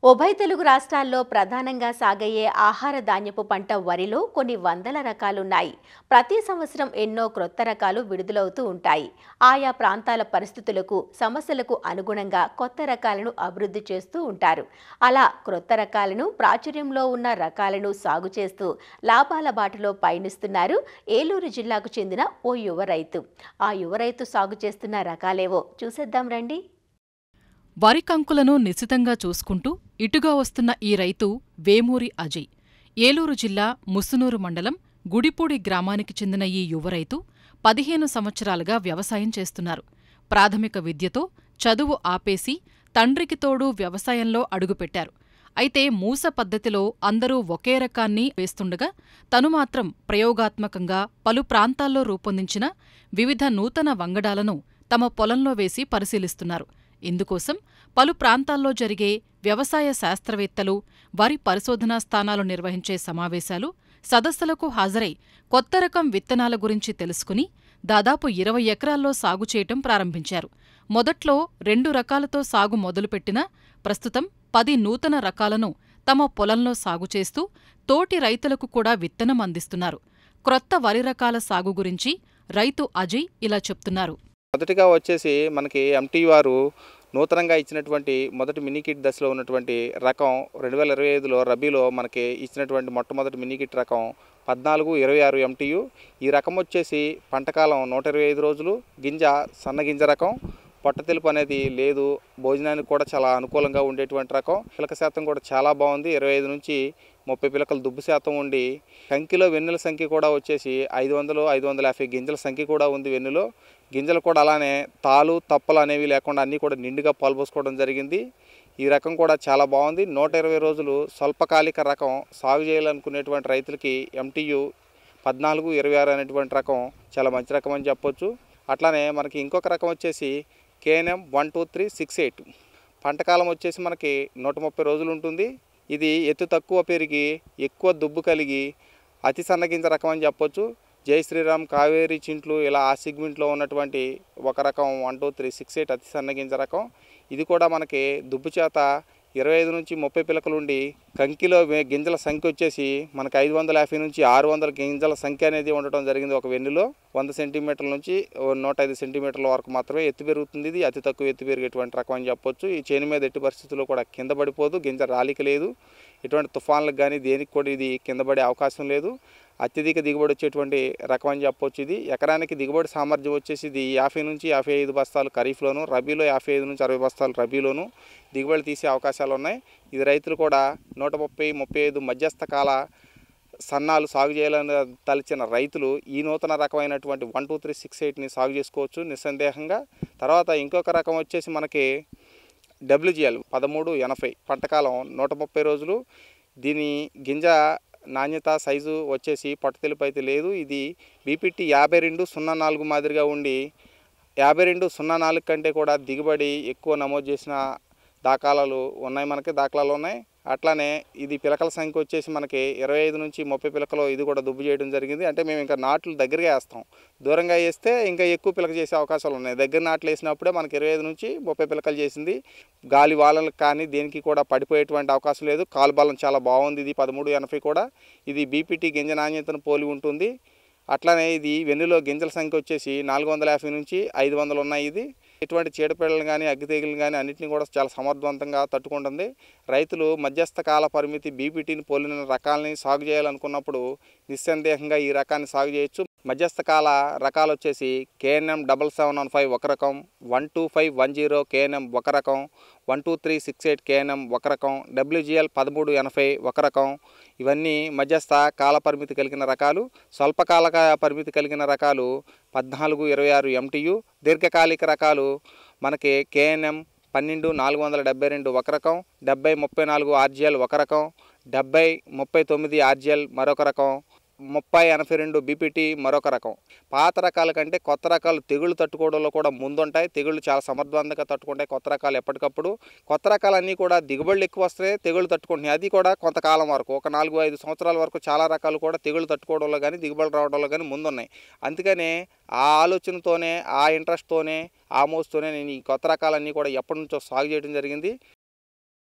ఉభయ తెలుగు రాష్ట్రాల్లో ప్రధానంగా సాగయ్యే ఆహార ధాన్యపు పంట వరిలో కొన్ని వందల రకాలున్నాయి. ప్రతి సంవత్సరం ఎన్నో క్రొత్త రకాలు విడుదలవుతూ ఉంటాయి. ఆయా ప్రాంతాల పరిస్థితులకు, సమస్యలకు అనుగుణంగా కొత్త రకాలను అభివృద్ధి చేస్తూ ఉంటారు. అలా క్రొత్త రకాలను, ప్రాచుర్యంలో ఉన్న రకాలను సాగు చేస్తూ లాభాల బాటలో పయనిస్తున్నారు ఏలూరు జిల్లాకు చెందిన ఓ యువ రైతు. ఆ యువ రైతు సాగు చేస్తున్న రకాలేవో చూసేద్దాం రండి. వరి కంకులను నిశితంగా చూసుకుంటూ ఇటుగా వస్తున్న ఈ రైతు వేమూరి అజయ్. ఏలూరు జిల్లా ముసునూరు మండలం గుడిపూడి గ్రామానికి చెందిన ఈ యువ రైతు 15 సంవత్సరాలుగా వ్యవసాయం చేస్తున్నారు. ప్రాథమిక విద్యతో చదువు ఆపేసి తండ్రికి తోడు వ్యవసాయంలో అడుగుపెట్టారు. అయితే మూస పద్ధతిలో అందరూ ఒకే రకాన్ని వేస్తుండగా తను మాత్రం ప్రయోగాత్మకంగా పలు ప్రాంతాల్లో రూపొందించిన వివిధ నూతన వంగడాలను తమ పొలంలో వేసి పరిశీలిస్తున్నారు. ఇందుకోసం పలు ప్రాంతాల్లో జరిగే వ్యవసాయ శాస్త్రవేత్తలు, వరి పరిశోధనా స్థానాలు నిర్వహించే సమావేశాలు, సదస్సులకు హాజరై కొత్త రకం విత్తనాల గురించి తెలుసుకుని దాదాపు 20 ఎకరాల్లో సాగు చేయటం ప్రారంభించారు. మొదట్లో 2 రకాలతో సాగు మొదలుపెట్టినా ప్రస్తుతం 10 నూతన రకాలను తమ పొలంలో సాగు చేస్తూ తోటి రైతులకు కూడా విత్తనం అందిస్తున్నారు. క్రొత్త వరి రకాల సాగు గురించి రైతు అజయ్ ఇలా చెప్తున్నారు. మొదటిగా వచ్చేసి మనకి ఎంటీ వారు నూతనంగా ఇచ్చినటువంటి మొదటి మినీకిట్ దశలో ఉన్నటువంటి రకం 2025లో రబీలో మనకి ఇచ్చినటువంటి మొట్టమొదటి మినీకిట్ రకం 1426 ఎంటీయు. ఈ రకం వచ్చేసి పంటకాలం 125 రోజులు, గింజ సన్నగింజ రకం, పొట్ట తెలుపు అనేది లేదు, భోజనానికి కూడా చాలా అనుకూలంగా ఉండేటువంటి రకం. పిలక శాతం కూడా చాలా బాగుంది. 25 నుంచి 30 పిలకలు దుబ్బు శాతం ఉండి, కంకిలో వెన్నుల సంఖ్య కూడా వచ్చేసి 500-550 గింజల సంఖ్య కూడా ఉంది. వెన్నులో గింజలు కూడా అలానే తాలు తప్పలు అనేవి లేకుండా అన్నీ కూడా నిండుగా పాల్పోసుకోవడం జరిగింది. ఈ రకం కూడా చాలా బాగుంది. 120 రోజులు స్వల్పకాలిక రకం సాగు చేయాలనుకునేటువంటి రైతులకి ఎంటీయు 1426 అనేటువంటి రకం చాలా మంచి రకం అని చెప్పొచ్చు. అట్లానే మనకి ఇంకొక రకం వచ్చేసి కేఎన్ఎం 12368. పంటకాలం వచ్చేసి మనకి 130 రోజులు ఉంటుంది. ఇది ఎత్తు తక్కువ పెరిగి ఎక్కువ దుబ్బు కలిగి అతి సన్నగింజ రకం అని చెప్పొచ్చు. జై శ్రీరామ్, కావేరీ, చింట్లు ఇలా ఆ సిగ్మెంట్లో ఉన్నటువంటి ఒక రకం 12368 అతి సన్నగింజ రకం. ఇది కూడా మనకి దుబ్బు చేత 25 నుంచి 30 పిలకలు ఉండి, కంకిలో గింజల సంఖ్య వచ్చేసి మనకి 550 నుంచి 600 గింజల సంఖ్య అనేది ఉండటం జరిగింది. ఒక వెన్నులో 100 సెంటీమీటర్ల నుంచి 105 సెంటీమీటర్ల వరకు మాత్రమే ఎత్తు పెరుగుతుంది. ఇది అతి తక్కువ ఎత్తు పెరిగేటువంటి రకం అని చెప్పొచ్చు. ఈ చేను మీద ఎట్టి పరిస్థితుల్లో కూడా కింద పడిపోదు, గింజ రాలిక లేదు. ఎటువంటి తుఫాన్లకు కానీ దేనికి కూడా ఇది కింద పడే అవకాశం లేదు. అత్యధిక దిగుబడి వచ్చేటువంటి రకం అని చెప్పొచ్చు. ఇది ఎకరానికి దిగుబడి సామర్థ్యం వచ్చేసి ఇది 50 నుంచి 55 బస్తాలు ఖరీఫ్లోను, రబీలో 55 నుంచి 60 బస్తాలు రబీలోను దిగుబడి తీసే అవకాశాలు ఉన్నాయి. ఇది రైతులు కూడా 130-35 మధ్యస్థ కాల సన్నాలు సాగు చేయాలని తలచిన రైతులు ఈ నూతన రకమైనటువంటి 12368ని సాగు చేసుకోవచ్చు నిస్సందేహంగా. తర్వాత ఇంకొక రకం వచ్చేసి మనకి WGL 1380. పంటకాలం 130 రోజులు. దీని గింజ నాణ్యత సైజు వచ్చేసి పొట్ట తెలుపు అయితే లేదు. ఇది బీపీటీ 5204 మాదిరిగా ఉండి 5204 కంటే కూడా దిగుబడి ఎక్కువ నమోదు చేసిన దాఖలాలు ఉన్నాయి. అట్లానే ఇది పిలకల సంఖ్య వచ్చేసి మనకి 25 నుంచి 30 పిలకలు ఇది కూడా దుబ్బు చేయడం జరిగింది. అంటే మేము ఇంకా నాట్లు దగ్గరగా వేస్తాం. దూరంగా వేస్తే ఇంకా ఎక్కువ పిలక చేసే అవకాశాలు ఉన్నాయి. దగ్గర నాట్లు వేసినప్పుడే మనకి 25 నుంచి 30 పిలకలు చేసింది. గాలి వానలకు కానీ దేనికి కూడా పడిపోయేటువంటి అవకాశం లేదు. కాలు బలం చాలా బాగుంది. ఇది 1380 కూడా. ఇది బీపీటీ గింజ నాణ్యతను పోలి ఉంటుంది. అట్లానే ఇది వెన్నులో గింజల సంఖ్య వచ్చేసి 450 నుంచి 500 ఉన్నాయి. ఇది ఎటువంటి చీడపీడలు కానీ అగ్గితేగులు కానీ అన్నింటినీ కూడా చాలా సమర్థవంతంగా తట్టుకుంటుంది. రైతులు మధ్యస్థ కాల పరిమితి బీపీటీని పోలిన రకాలని సాగు చేయాలనుకున్నప్పుడు నిస్సందేహంగా ఈ రకాన్ని సాగు చేయొచ్చు. మధ్యస్థ కాల రకాలు వచ్చేసి కేఎన్ఎం 7715 ఒక రకం, 12510 కేఎన్ఎం ఒక రకం, 12368 కేఎన్ఎం ఒక రకం, WGL 1380 ఒక రకం. ఇవన్నీ మధ్యస్థ కాల పరిమితి కలిగిన రకాలు. స్వల్పకాల పరిమితి కలిగిన రకాలు 1426 ఎంటీయు. దీర్ఘకాలిక రకాలు మనకి కేఎన్ఎం 12472 ఒక రకం, 7034 RGL ఒక రకం, 7039 RGL మరొక రకం, 3082 బీపీటీ మరొక రకం. పాత రకాల కంటే కొత్త రకాలు తెగుళ్ళు తట్టుకోవడంలో కూడా ముందుంటాయి. తెగుళ్ళు చాలా సమర్థవంతంగా తట్టుకుంటాయి కొత్త రకాలు ఎప్పటికప్పుడు. కొత్త రకాలన్నీ కూడా దిగుబడులు ఎక్కువ వస్తాయి, తెగుళ్ళు తట్టుకుంటున్నాయి. అది కూడా కొంతకాలం వరకు, ఒక 4-5 సంవత్సరాల వరకు చాలా రకాలు కూడా తెగుళ్ళు తట్టుకోవడంలో కానీ దిగుబడి రావడంలో కానీ ముందున్నాయి. అందుకనే ఆ ఆలోచనతోనే, ఆ ఇంట్రెస్ట్తోనే, ఆ మోస్తోనే నేను ఈ కొత్త రకాలన్నీ కూడా ఎప్పటి నుంచో సాగు చేయడం జరిగింది.